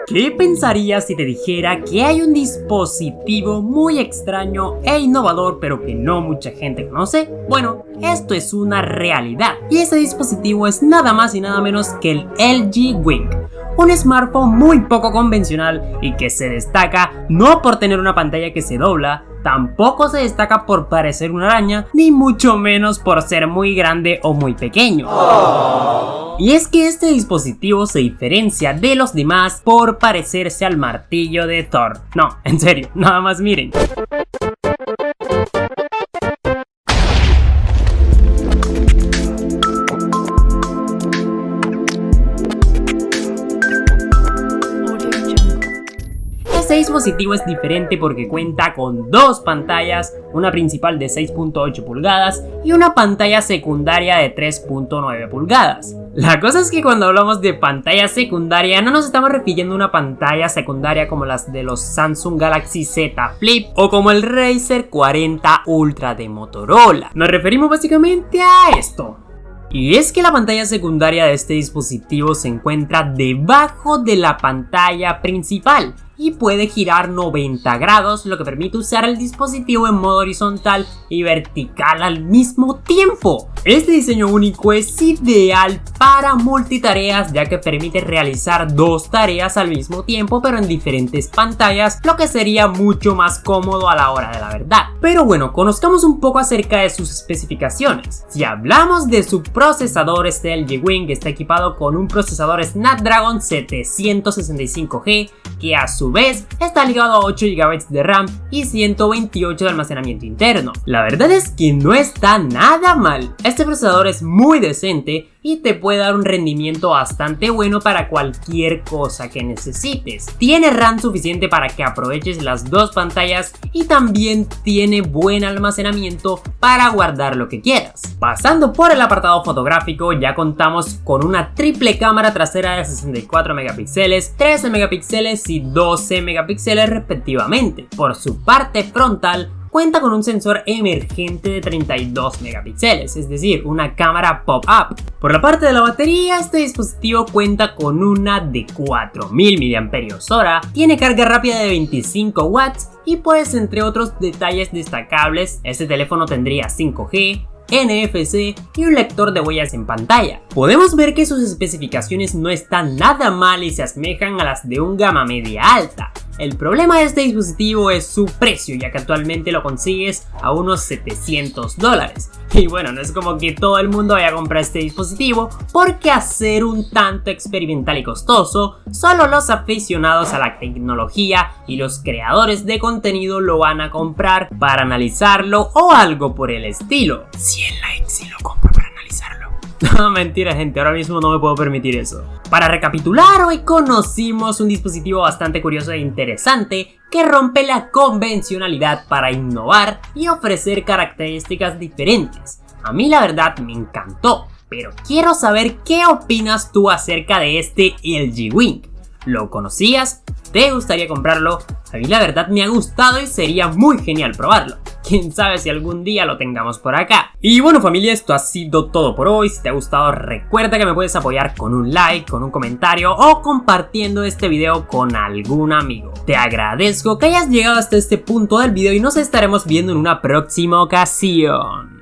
¿Qué pensarías si te dijera que hay un dispositivo muy extraño e innovador pero que no mucha gente conoce? Bueno, esto es una realidad y ese dispositivo es nada más y nada menos que el LG Wing, un smartphone muy poco convencional y que se destaca no por tener una pantalla que se dobla, tampoco se destaca por parecer una araña, ni mucho menos por ser muy grande o muy pequeño. Y es que este dispositivo se diferencia de los demás por parecerse al martillo de Thor. No, en serio, nada más miren. Este dispositivo es diferente porque cuenta con dos pantallas, una principal de 6.8 pulgadas y una pantalla secundaria de 3.9 pulgadas. La cosa es que cuando hablamos de pantalla secundaria no nos estamos refiriendo a una pantalla secundaria como las de los Samsung Galaxy Z Flip o como el Razer 40 Ultra de Motorola. Nos referimos básicamente a esto. Y es que la pantalla secundaria de este dispositivo se encuentra debajo de la pantalla principal y puede girar 90 grados, lo que permite usar el dispositivo en modo horizontal y vertical al mismo tiempo. Este diseño único es ideal para multitareas, ya que permite realizar dos tareas al mismo tiempo pero en diferentes pantallas, lo que sería mucho más cómodo a la hora de la verdad. Pero bueno, conozcamos un poco acerca de sus especificaciones. Si hablamos de su procesador, este LG Wing está equipado con un procesador Snapdragon 765G que a su vez está ligado a 8 GB de RAM y 128 de almacenamiento interno. La verdad es que no está nada mal. Este procesador es muy decente y te puede dar un rendimiento bastante bueno para cualquier cosa que necesites. Tiene RAM suficiente para que aproveches las dos pantallas y también tiene buen almacenamiento para guardar lo que quieras. Pasando por el apartado fotográfico, ya contamos con una triple cámara trasera de 64 megapíxeles, 13 megapíxeles y 12 megapíxeles respectivamente. Por su parte frontal, cuenta con un sensor emergente de 32 megapíxeles, es decir, una cámara pop-up. Por la parte de la batería, este dispositivo cuenta con una de 4000 mAh, tiene carga rápida de 25 watts y pues entre otros detalles destacables, este teléfono tendría 5G, NFC y un lector de huellas en pantalla. Podemos ver que sus especificaciones no están nada mal y se asemejan a las de un gama media alta. El problema de este dispositivo es su precio, ya que actualmente lo consigues a unos $700. Y bueno, no es como que todo el mundo vaya a comprar este dispositivo, porque a ser un tanto experimental y costoso, solo los aficionados a la tecnología y los creadores de contenido lo van a comprar para analizarlo o algo por el estilo. 100 likes si lo compro para analizarlo. No, mentira gente, ahora mismo no me puedo permitir eso. Para recapitular, hoy conocimos un dispositivo bastante curioso e interesante que rompe la convencionalidad para innovar y ofrecer características diferentes. A mí la verdad me encantó, pero quiero saber qué opinas tú acerca de este LG Wing. ¿Lo conocías? ¿Te gustaría comprarlo? A mí la verdad me ha gustado y sería muy genial probarlo. Quién sabe si algún día lo tengamos por acá. Y bueno familia, esto ha sido todo por hoy. Si te ha gustado, recuerda que me puedes apoyar con un like, con un comentario o compartiendo este video con algún amigo. Te agradezco que hayas llegado hasta este punto del video y nos estaremos viendo en una próxima ocasión.